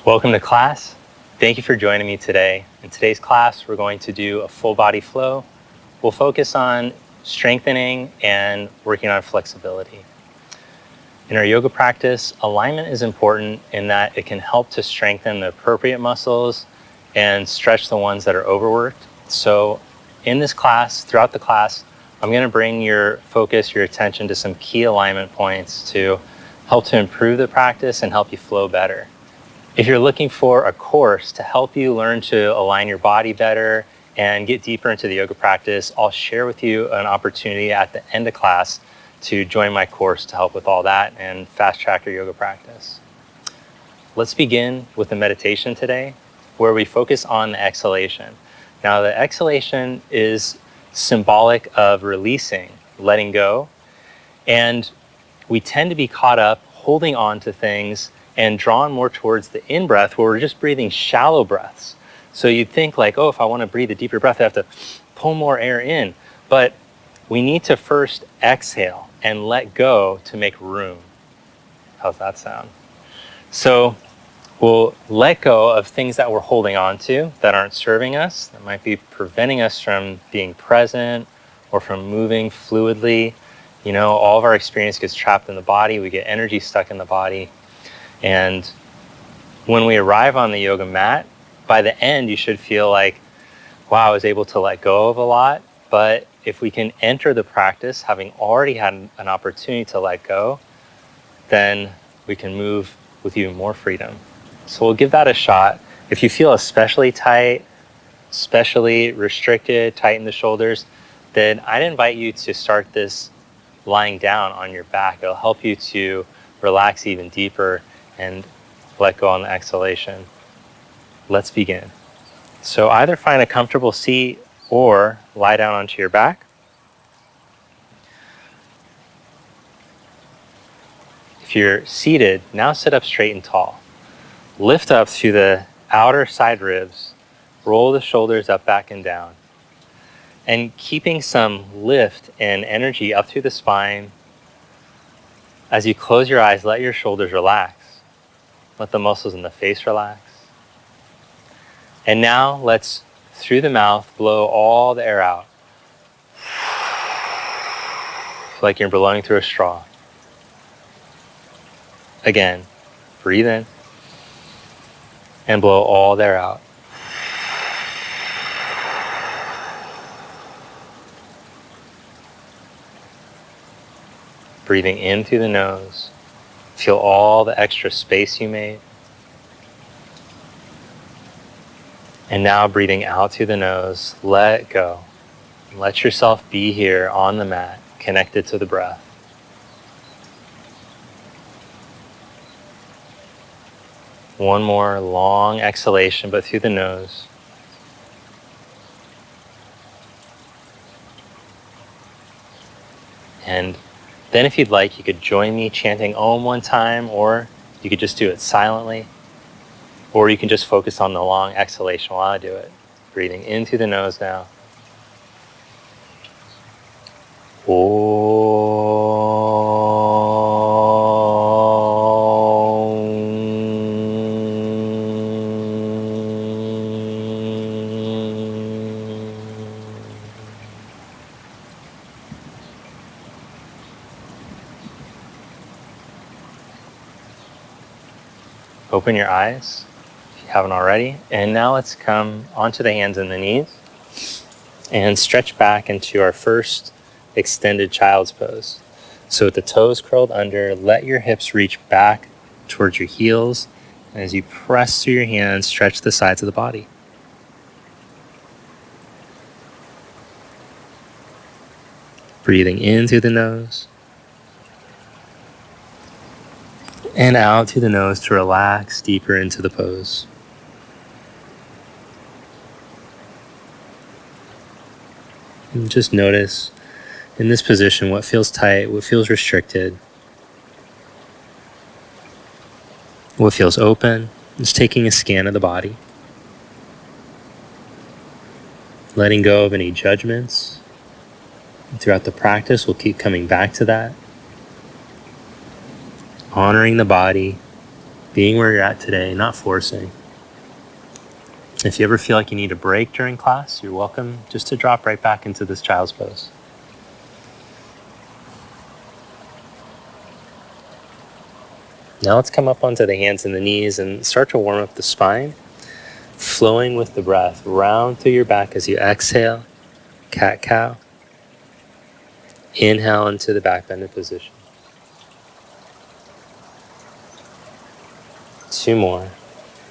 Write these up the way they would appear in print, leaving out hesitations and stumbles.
Welcome to class. Thank you for joining me today. In today's class, we're going to do a full body flow. We'll focus on strengthening and working on flexibility. In our yoga practice, alignment is important in that it can help to strengthen the appropriate muscles and stretch the ones that are overworked. So in this class, throughout the class, I'm going to bring your focus, your attention to some key alignment points to help to improve the practice and help you flow better. If you're looking for a course to help you learn to align your body better and get deeper into the yoga practice, I'll share with you an opportunity at the end of class to join my course to help with all that and fast track your yoga practice. Let's begin with the meditation today, where we focus on the exhalation. Now, the exhalation is symbolic of releasing, letting go, and we tend to be caught up holding on to things and drawn more towards the in-breath, where we're just breathing shallow breaths. So you'd think like, oh, if I want to breathe a deeper breath, I have to pull more air in. But we need to first exhale and let go to make room. How's that sound? So we'll let go of things that we're holding on to that aren't serving us, that might be preventing us from being present or from moving fluidly. You know, all of our experience gets trapped in the body. We get energy stuck in the body. And when we arrive on the yoga mat, by the end, you should feel like, wow, I was able to let go of a lot. But if we can enter the practice having already had an opportunity to let go, then we can move with even more freedom. So we'll give that a shot. If you feel especially tight, especially restricted, tight in the shoulders, then I'd invite you to start this lying down on your back. It'll help you to relax even deeper and let go on the exhalation. Let's begin. So either find a comfortable seat or lie down onto your back. If you're seated, now sit up straight and tall. Lift up through the outer side ribs. Roll the shoulders up, back, and down. And keeping some lift and energy up through the spine, as you close your eyes, let your shoulders relax. Let the muscles in the face relax. And now let's, through the mouth, blow all the air out. Like you're blowing through a straw. Again, breathe in and blow all the air out. Breathing in through the nose. Feel all the extra space you made. And now breathing out through the nose, let go. Let yourself be here on the mat, connected to the breath. One more long exhalation, but through the nose. And then if you'd like, you could join me chanting Om one time, or you could just do it silently, or you can just focus on the long exhalation while I do it. Breathing in through the nose now. Open your eyes if you haven't already. And now let's come onto the hands and the knees and stretch back into our first extended child's pose. So with the toes curled under, let your hips reach back towards your heels. And as you press through your hands, stretch the sides of the body. Breathing in through the nose. And out through the nose to relax deeper into the pose. And just notice in this position what feels tight, what feels restricted, what feels open. Just taking a scan of the body. Letting go of any judgments. And throughout the practice, we'll keep coming back to that. Honoring the body, Being where you're at today, not forcing. If you ever feel like you need a break during class, you're welcome just to drop right back into this child's pose. Now let's come up onto the hands and the knees and start to warm up the spine, flowing with the breath, round through your back as you exhale, cat-cow. Inhale into the back bended position. 2 more.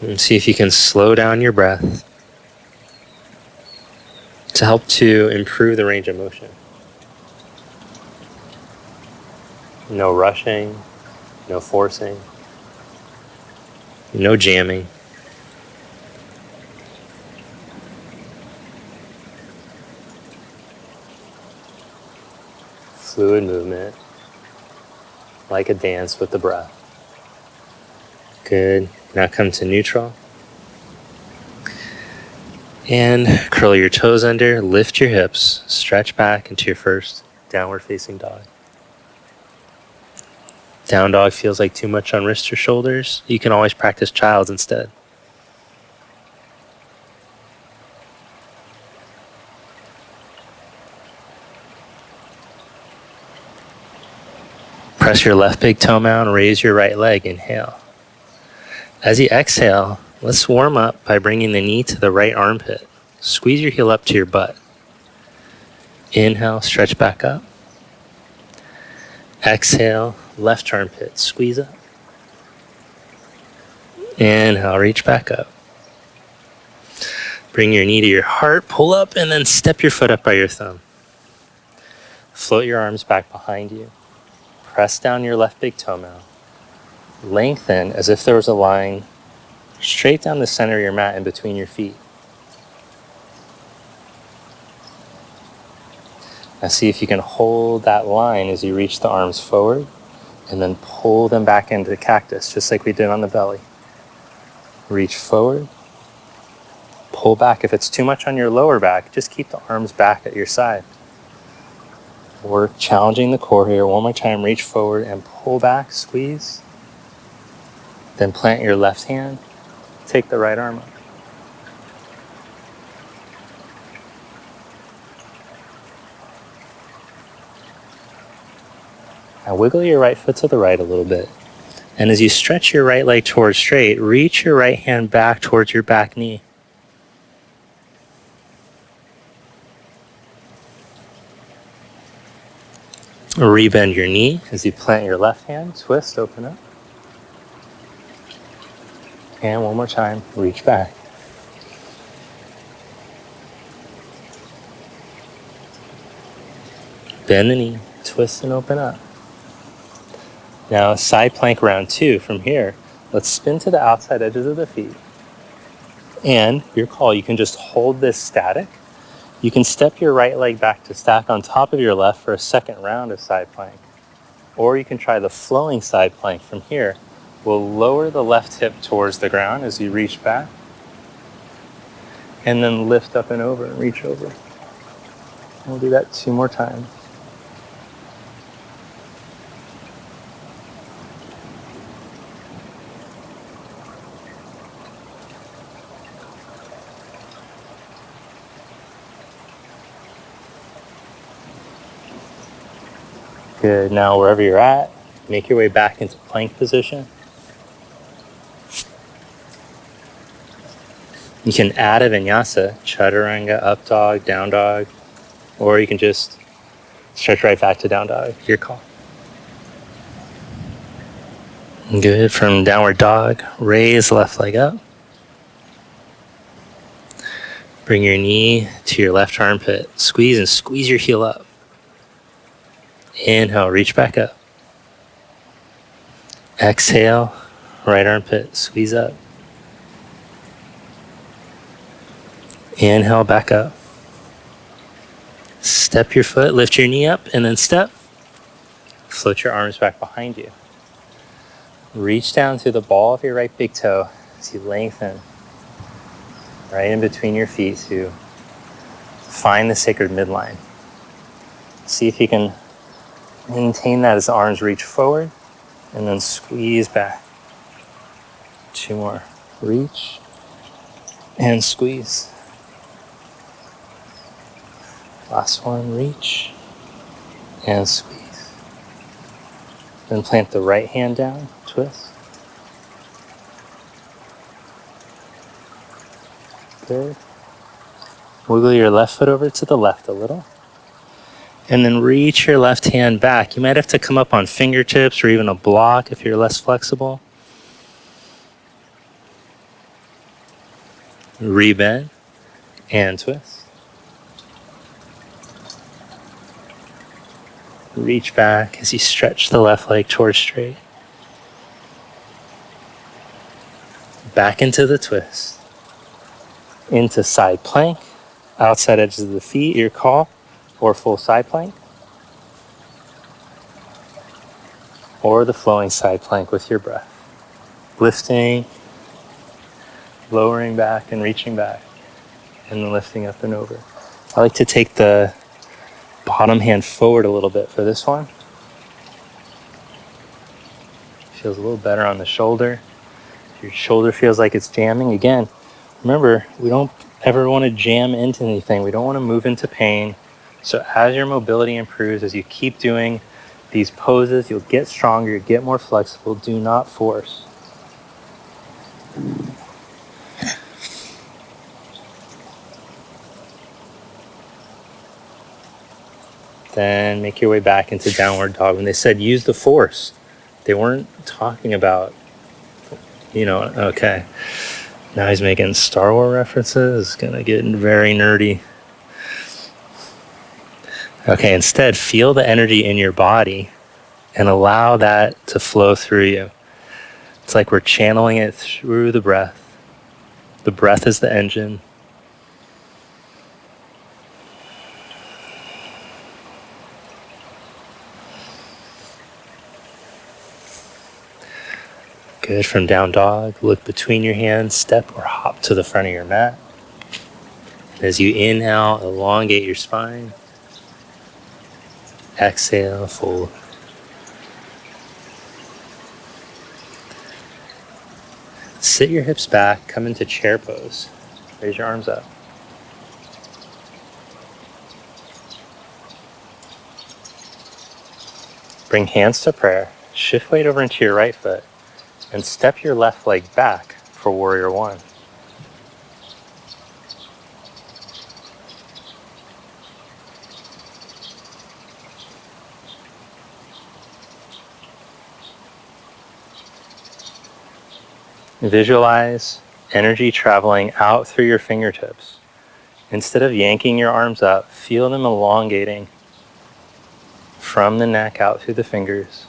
And see if you can slow down your breath to help to improve the range of motion. No rushing, no forcing, no jamming. Fluid movement, like a dance with the breath. Good. Now come to neutral. And curl your toes under, lift your hips, stretch back into your first downward facing dog. Down dog feels like too much on wrists or shoulders. You can always practice child's instead. Press your left big toe mound, raise your right leg, inhale. As you exhale, let's warm up by bringing the knee to the right armpit. Squeeze your heel up to your butt. Inhale, stretch back up. Exhale, left armpit, squeeze up. Inhale, reach back up. Bring your knee to your heart, pull up, and then step your foot up by your thumb. Float your arms back behind you. Press down your left big toe mound. Lengthen as if there was a line straight down the center of your mat in between your feet. Now see if you can hold that line as you reach the arms forward and then pull them back into the cactus, just like we did on the belly. Reach forward, pull back. If it's too much on your lower back, just keep the arms back at your side. We're challenging the core here. One more time, reach forward and pull back, squeeze. Then plant your left hand, take the right arm up. Now wiggle your right foot to the right a little bit. And as you stretch your right leg towards straight, reach your right hand back towards your back knee. Rebend your knee as you plant your left hand, twist, open up. And one more time, reach back. Bend the knee, twist and open up. Now side plank round 2 from here. Let's spin to the outside edges of the feet. And your call, you can just hold this static. You can step your right leg back to stack on top of your left for a second round of side plank. Or you can try the flowing side plank from here. We'll lower the left hip towards the ground as you reach back. And then lift up and over and reach over. We'll do that 2 more times. Good. Now wherever you're at, make your way back into plank position. You can add a vinyasa, chaturanga, up dog, down dog, or you can just stretch right back to down dog. Your call. Good. From downward dog, raise left leg up. Bring your knee to your left armpit. Squeeze and squeeze your heel up. Inhale, reach back up. Exhale, right armpit, squeeze up. Inhale, back up. Step your foot, lift your knee up, and then step. Float your arms back behind you. Reach down through the ball of your right big toe as you lengthen right in between your feet to find the sacred midline. See if you can maintain that as the arms reach forward and then squeeze back. 2 more. Reach and squeeze. Last one, reach and squeeze. Then plant the right hand down, twist. Good. Wiggle your left foot over to the left a little. And then reach your left hand back. You might have to come up on fingertips or even a block if you're less flexible. Rebend and twist. Reach back as you stretch the left leg towards straight. Back into the twist. Into side plank. Outside edges of the feet, your call. Or full side plank. Or the flowing side plank with your breath. Lifting, lowering back and reaching back. And then lifting up and over. I like to take the bottom hand forward a little bit for this one. Feels a little better on the shoulder. If your shoulder feels like it's jamming, again, remember, we don't ever want to jam into anything. We don't want to move into pain. So as your mobility improves, as you keep doing these poses, you'll get stronger, you'll get more flexible. Do not force. Then make your way back into downward dog. When they said use the force, they weren't talking about, okay. Now he's making Star Wars references. It's going to get very nerdy. Okay, instead, feel the energy in your body and allow that to flow through you. It's like we're channeling it through the breath. The breath is the engine. Good. From down dog, look between your hands, step or hop to the front of your mat. As you inhale, elongate your spine. Exhale, fold. Sit your hips back, come into chair pose. Raise your arms up. Bring hands to prayer. Shift weight over into your right foot and step your left leg back for warrior one. Visualize energy traveling out through your fingertips. Instead of yanking your arms up, feel them elongating from the neck out through the fingers.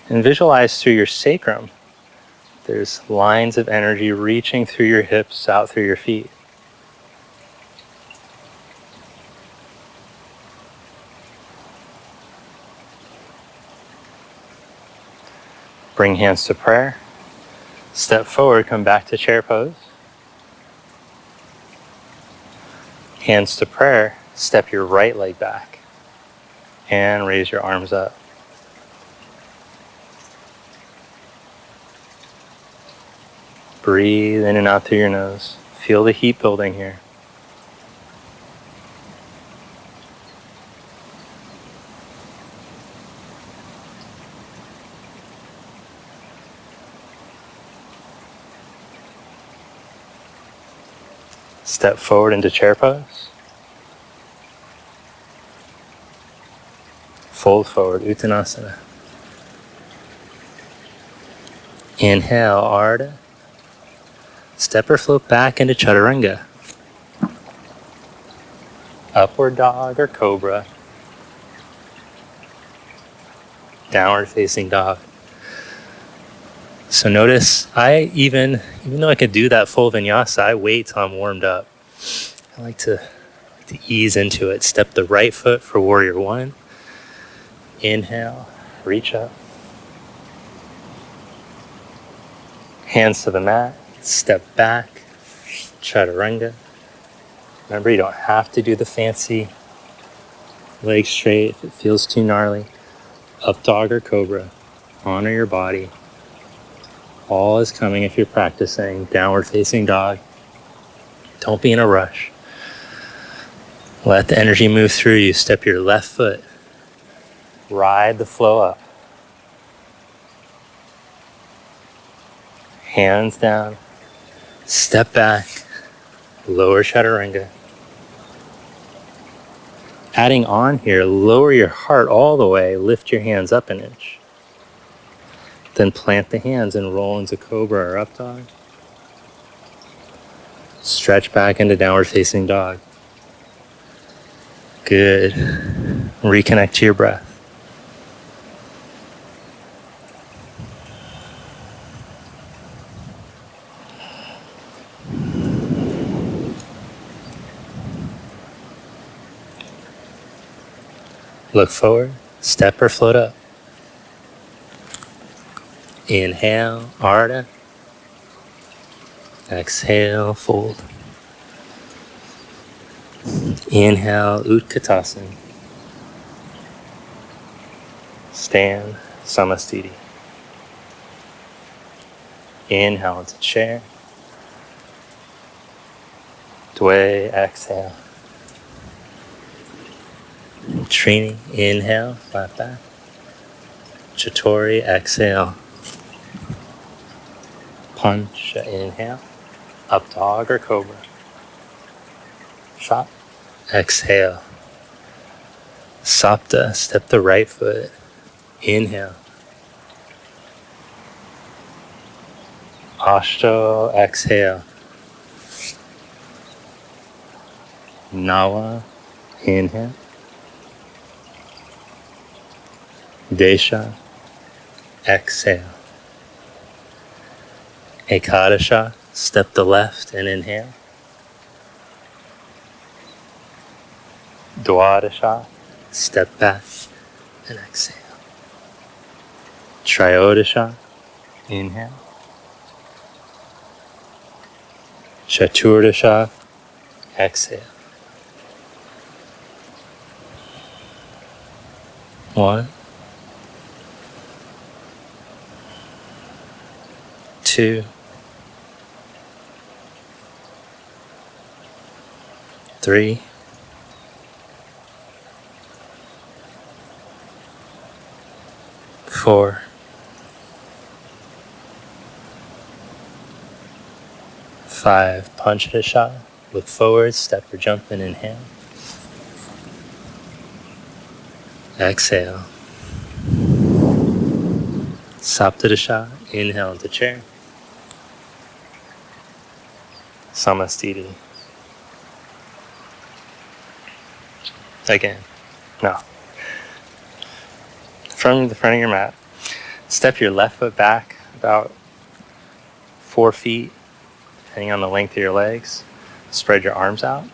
And visualize through your sacrum. There's lines of energy reaching through your hips, out through your feet. Bring hands to prayer. Step forward, come back to chair pose. Hands to prayer, step your right leg back and raise your arms up. Breathe in and out through your nose. Feel the heat building here. Step forward into chair pose. Fold forward, Uttanasana. Inhale, Ardha. Step or float back into Chaturanga. Upward dog or cobra. Downward facing dog. So notice, even though I could do that full vinyasa, I wait till I'm warmed up. I like to ease into it. Step the right foot for warrior one. Inhale, reach up. Hands to the mat, step back, Chaturanga. Remember, you don't have to do the fancy leg straight if it feels too gnarly. Up dog or cobra, honor your body. All is coming if you're practicing downward facing dog. Don't be in a rush. Let the energy move through you. Step your left foot. Ride the flow up. Hands down. Step back. Lower chaturanga. Adding on here, lower your heart all the way. Lift your hands up an inch. Then plant the hands and roll into cobra or up dog. Stretch back into downward facing dog. Good. Reconnect to your breath. Look forward, step or float up. Inhale, Ardha. Exhale, fold. Inhale, Utkatasana. Stand, Samastiti. Inhale into chair. Dway, exhale. Trini, inhale, flat back. Chatori, exhale. Punch, inhale. Up dog or cobra. Shot, exhale. Sapta, step the right foot. Inhale. Ashto, exhale. Nawa, inhale. Desha, exhale. Ekadasha, step the left and inhale. Dwadasha, step back and exhale. Triyodasha, inhale. Chaturdasha, exhale. 1, 2, 3, 4, 5. Punch to shot. Look forward, step or jump and inhale. Exhale. Saptadasha, inhale into chair. Samastiti. Again. No. From the front of your mat, step your left foot back about 4 feet, depending on the length of your legs. Spread your arms out.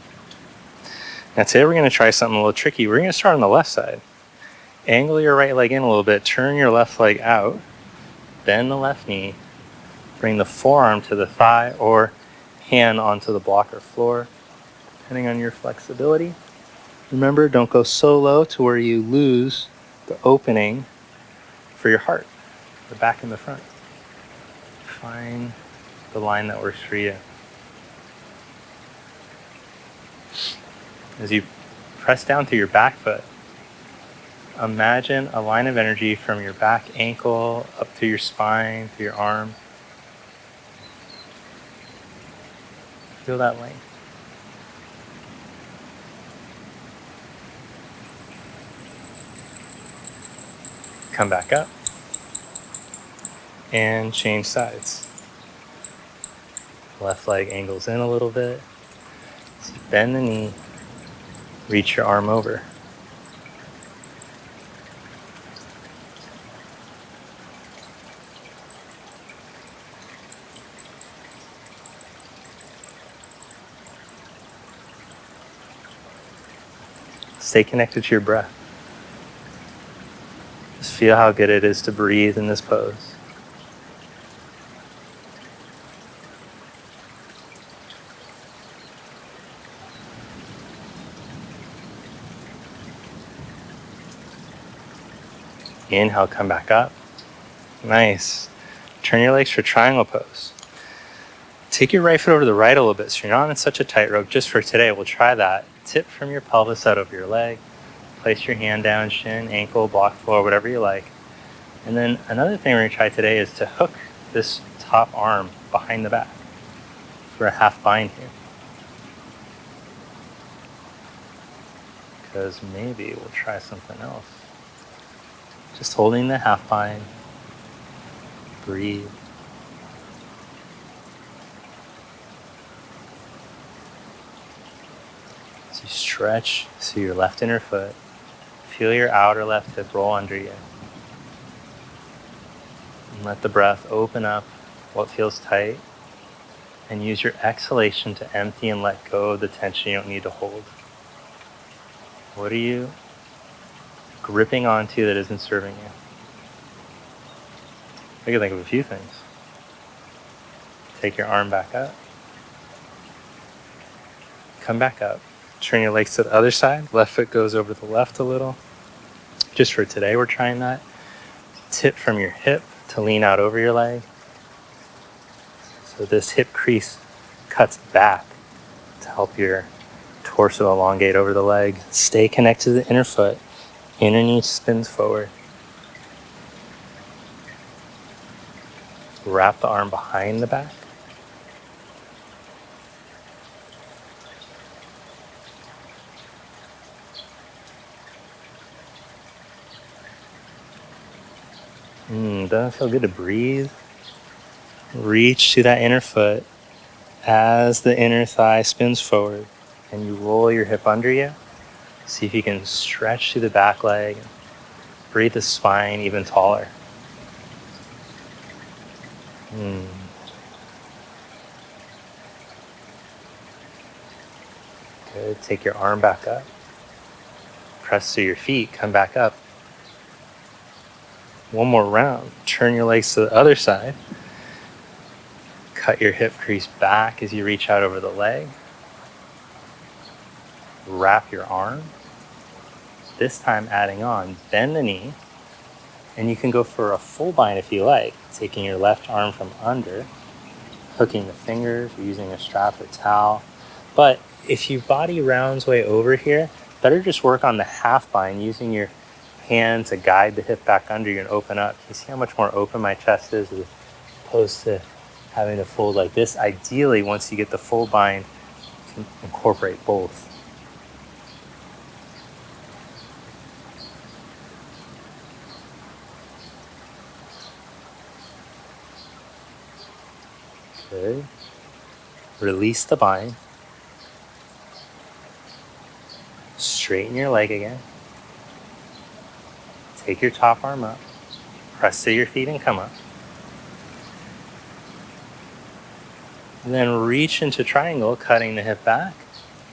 Now today we're going to try something a little tricky. We're going to start on the left side. Angle your right leg in a little bit, turn your left leg out, bend the left knee, bring the forearm to the thigh or hand onto the block or floor, depending on your flexibility. Remember, don't go so low to where you lose the opening for your heart, the back and the front. Find the line that works for you. As you press down to your back foot, imagine a line of energy from your back ankle up to your spine, to your arm. Feel that length. Come back up and change sides. Left leg angles in a little bit. Bend the knee, reach your arm over. Stay connected to your breath. Just feel how good it is to breathe in this pose. Inhale, come back up. Nice. Turn your legs for triangle pose. Take your right foot over the right a little bit so you're not in such a tightrope. Just for today, we'll try that. Tip from your pelvis out over your leg. Place your hand down, shin, ankle, block floor, whatever you like. And then another thing we're going to try today is to hook this top arm behind the back for a half bind here. Because maybe we'll try something else. Just holding the half bind. Breathe. As you stretch through your left inner foot, feel your outer left hip roll under you. And let the breath open up what feels tight. And use your exhalation to empty and let go of the tension you don't need to hold. What are you gripping onto that isn't serving you? I can think of a few things. Take your arm back up. Come back up. Turn your legs to the other side. Left foot goes over to the left a little. Just for today, we're trying that. Tip from your hip to lean out over your leg. So this hip crease cuts back to help your torso elongate over the leg. Stay connected to the inner foot. Inner knee spins forward. Wrap the arm behind the back. Doesn't it feel good to breathe? Reach to that inner foot as the inner thigh spins forward and you roll your hip under you. See if you can stretch through the back leg. Breathe the spine even taller. Good. Take your arm back up. Press through your feet. Come back up. One more round. Turn your legs to the other side. Cut your hip crease back as you reach out over the leg. Wrap your arm. This time adding on, bend the knee. And you can go for a full bind if you like. Taking your left arm from under, hooking the fingers, or using a strap or towel. But if you body rounds way over here, better just work on the half bind using your hand to guide the hip back under you and open up. You see how much more open my chest is as opposed to having to fold like this? Ideally, once you get the full bind, you can incorporate both. Good. Release the bind. Straighten your leg again. Take your top arm up. Press to your feet and come up. And then reach into triangle, cutting the hip back.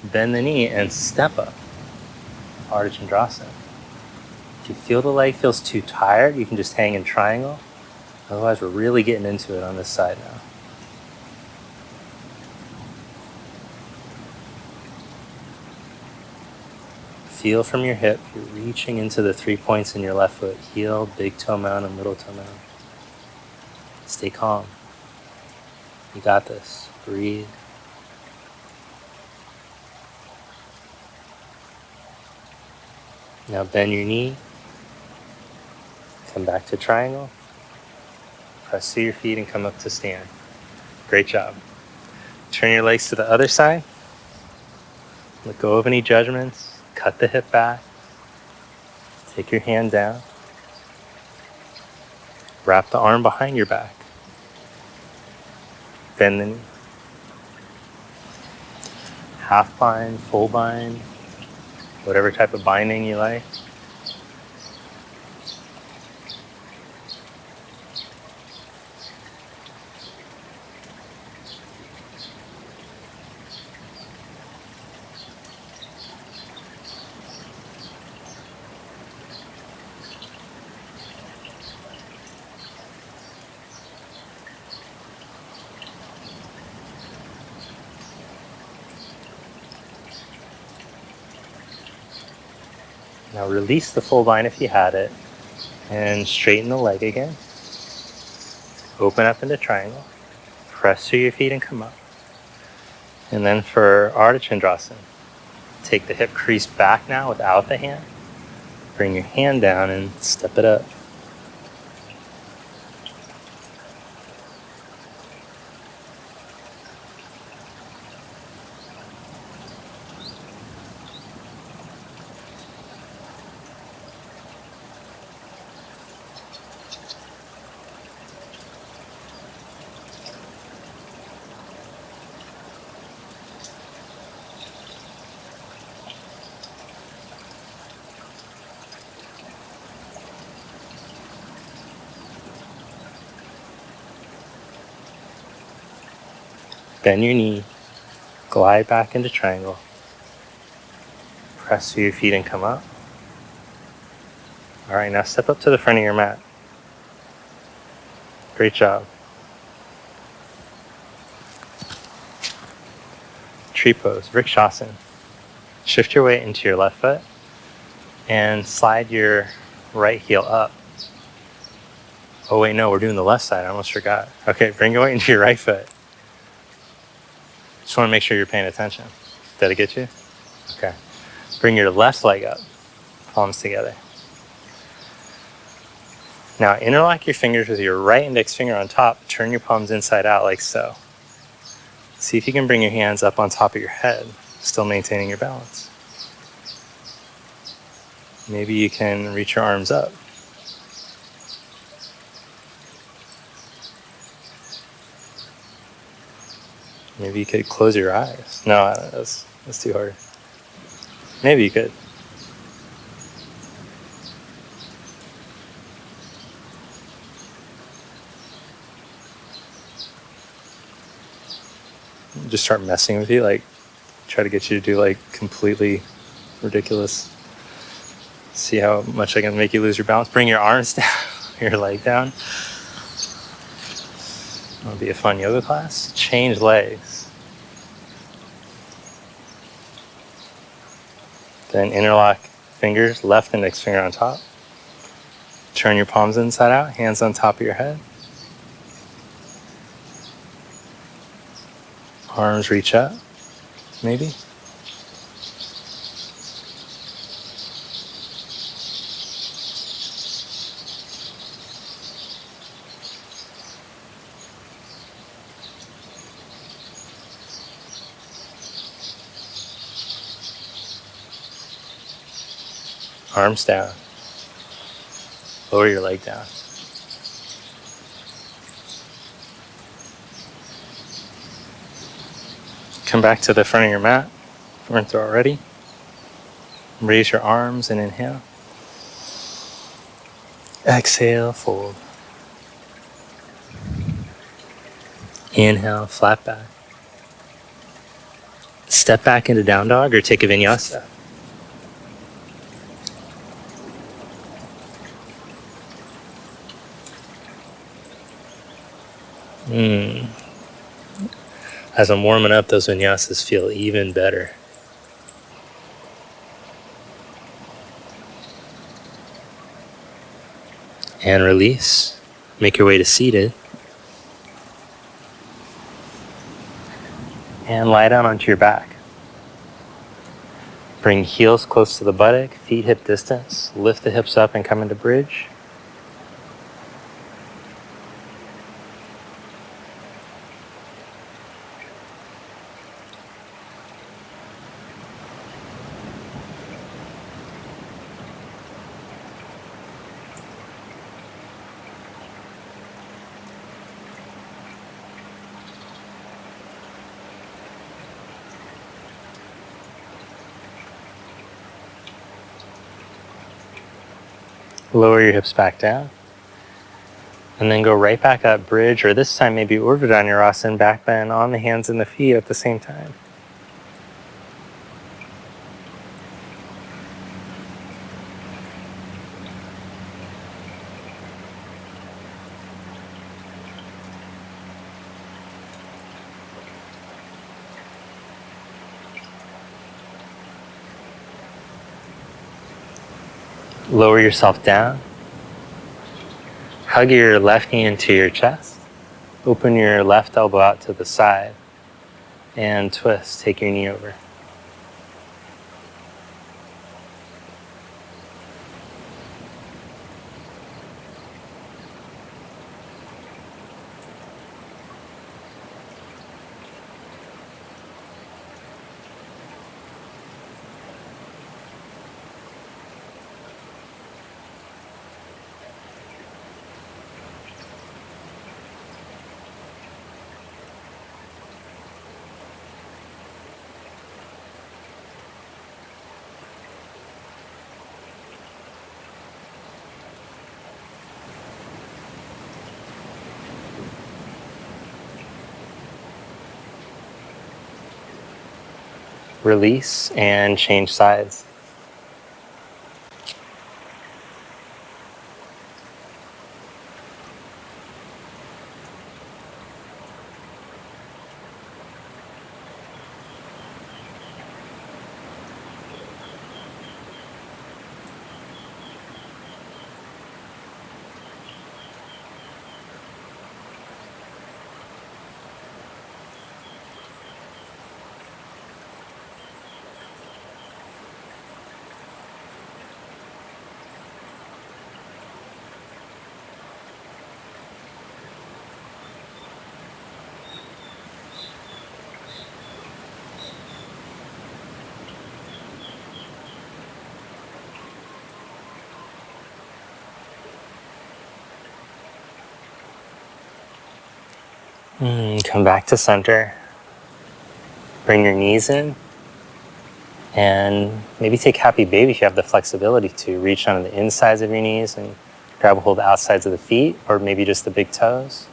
Bend the knee and step up. Ardha Chandrasana. If you feel the leg feels too tired, you can just hang in triangle. Otherwise, we're really getting into it on this side now. Feel from your hip, you're reaching into the 3 points in your left foot. Heel, big toe mound, and little toe mound. Stay calm. You got this. Breathe. Now bend your knee. Come back to triangle. Press to your feet and come up to stand. Great job. Turn your legs to the other side. Let go of any judgments. Cut the hip back. Take your hand down. Wrap the arm behind your back. Bend the knee. Half bind, full bind, whatever type of binding you like. Now release the full bind if you had it, and straighten the leg again. open up into triangle. Press through your feet and come up. And then for Ardha Chandrasana, take the hip crease back now without the hand. Bring your hand down and step it up. Bend your knee, glide back into triangle. Press through your feet and come up. All right, now step up to the front of your mat. Great job. Tree pose, Vrikshasana. Shift your weight into your left foot and slide your right heel up. Oh wait, no, we're doing the left side. I almost forgot. Okay, bring your weight into your right foot. Just want to make sure you're paying attention. Did I get you? Okay. Bring your left leg up, palms together. Now interlock your fingers with your right index finger on top. Turn your palms inside out like so. See if you can bring your hands up on top of your head, still maintaining your balance. Maybe you can reach your arms up. Maybe you could close your eyes. No, that's too hard. Maybe you could. Just start messing with you, like try to get you to do like completely ridiculous. See how much I can make you lose your balance. Bring your arms down, your leg down. It'll be a fun yoga class. Change legs. Then interlock fingers, left index finger on top. Turn your palms inside out, hands on top of your head. Arms reach up, maybe. Arms down. Lower your leg down. Come back to the front of your mat. If you weren't there already. Raise your arms and inhale. Exhale, fold. Inhale, flat back. Step back into down dog or take a vinyasa. As I'm warming up, those vinyasas feel even better. And release. Make your way to seated. And lie down onto your back. Bring heels close to the buttock, feet hip distance. Lift the hips up and come into bridge. Lower your hips back down. And then go right back up, bridge, or this time maybe Urdhva Dhanurasana, back bend on the hands and the feet at the same time. Lower yourself down. Hug your left knee into your chest. Open your left elbow out to the side and twist. Take your knee over. Release and change sides. Come back to center. Bring your knees in. And maybe take happy baby if you have the flexibility to. Reach on the insides of your knees and grab a hold of the outsides of the feet, or maybe just the big toes.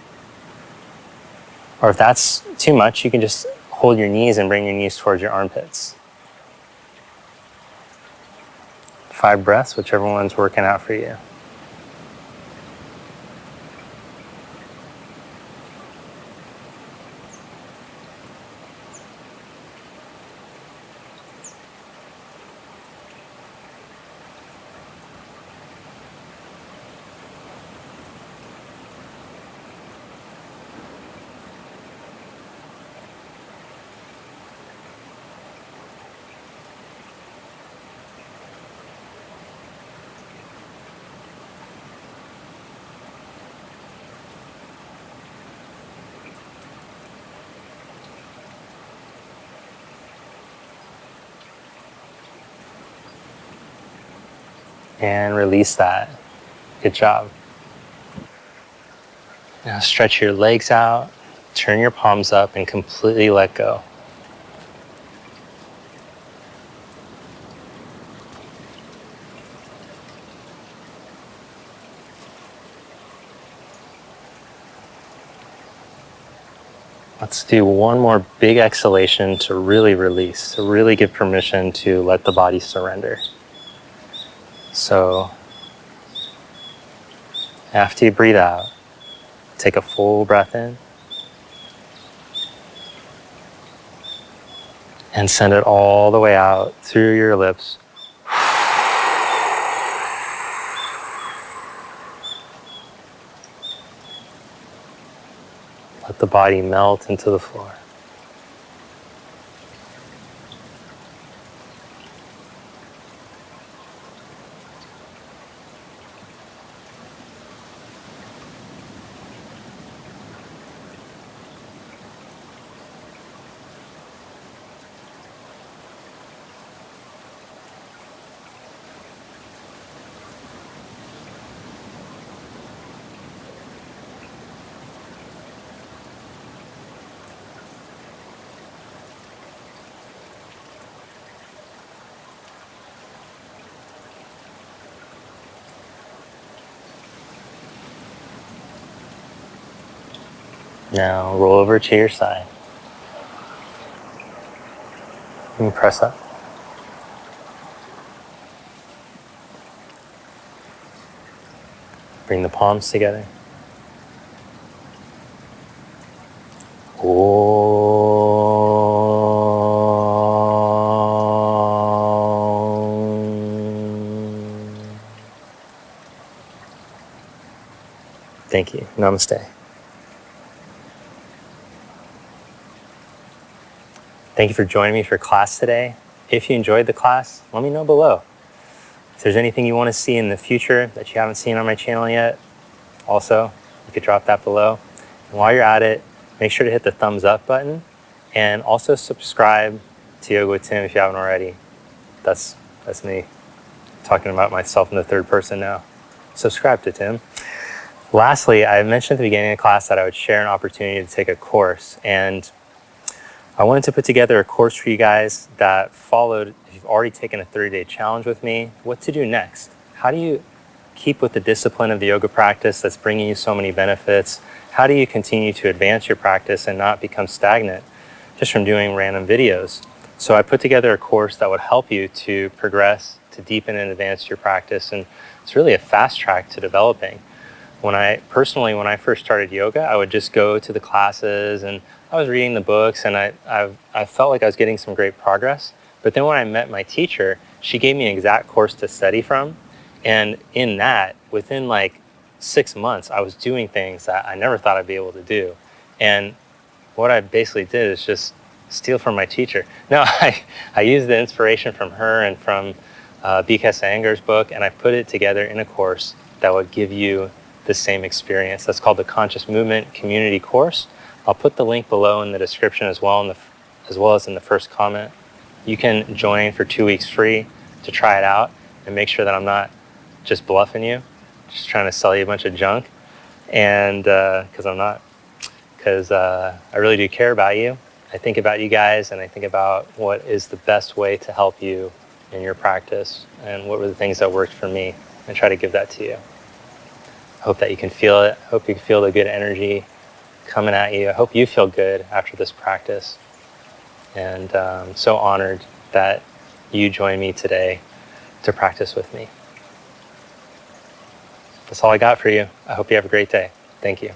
Or if that's too much, you can just hold your knees and bring your knees towards your armpits. 5 breaths, whichever one's working out for you. And release that. Good job. Now stretch your legs out, turn your palms up, and completely let go. Let's do one more big exhalation to really release, to really give permission to let the body surrender. So after you breathe out, take a full breath in and send it all the way out through your lips. Let the body melt into the floor. Now roll over to your side. And press up. Bring the palms together. Thank you. Namaste. Thank you for joining me for class today. If you enjoyed the class, let me know below. If there's anything you want to see in the future that you haven't seen on my channel yet, also, you could drop that below. And while you're at it, make sure to hit the thumbs up button and also subscribe to Yoga with Tim if you haven't already. That's me talking about myself in the third person now. Subscribe to Tim. Lastly, I mentioned at the beginning of the class that I would share an opportunity to take a course, and I wanted to put together a course for you guys that followed, if you've already taken a 30-day challenge with me, what to do next. How do you keep with the discipline of the yoga practice that's bringing you so many benefits? How do you continue to advance your practice and not become stagnant just from doing random videos? So I put together a course that would help you to progress, to deepen and advance your practice, and it's really a fast track to developing. When I first started yoga, I would just go to the classes and I was reading the books, and I felt like I was getting some great progress. But then when I met my teacher, she gave me an exact course to study from. And in that, within like 6 months, I was doing things that I never thought I'd be able to do. And what I basically did is just steal from my teacher. No, I used the inspiration from her and from B.K. Iyengar's book, and I put it together in a course that would give you the same experience. That's called the Conscious Movement Community Course. I'll put the link below in the description as well as in the first comment. You can join for 2 weeks free to try it out and make sure that I'm not just bluffing you, just trying to sell you a bunch of junk. And because I'm not, because I really do care about you. I think about you guys, and I think about what is the best way to help you in your practice and what were the things that worked for me, and try to give that to you. I hope that you can feel it. I hope you can feel the good energy coming at you. I hope you feel good after this practice. And I'm so honored that you joined me today to practice with me. That's all I got for you. I hope you have a great day. Thank you.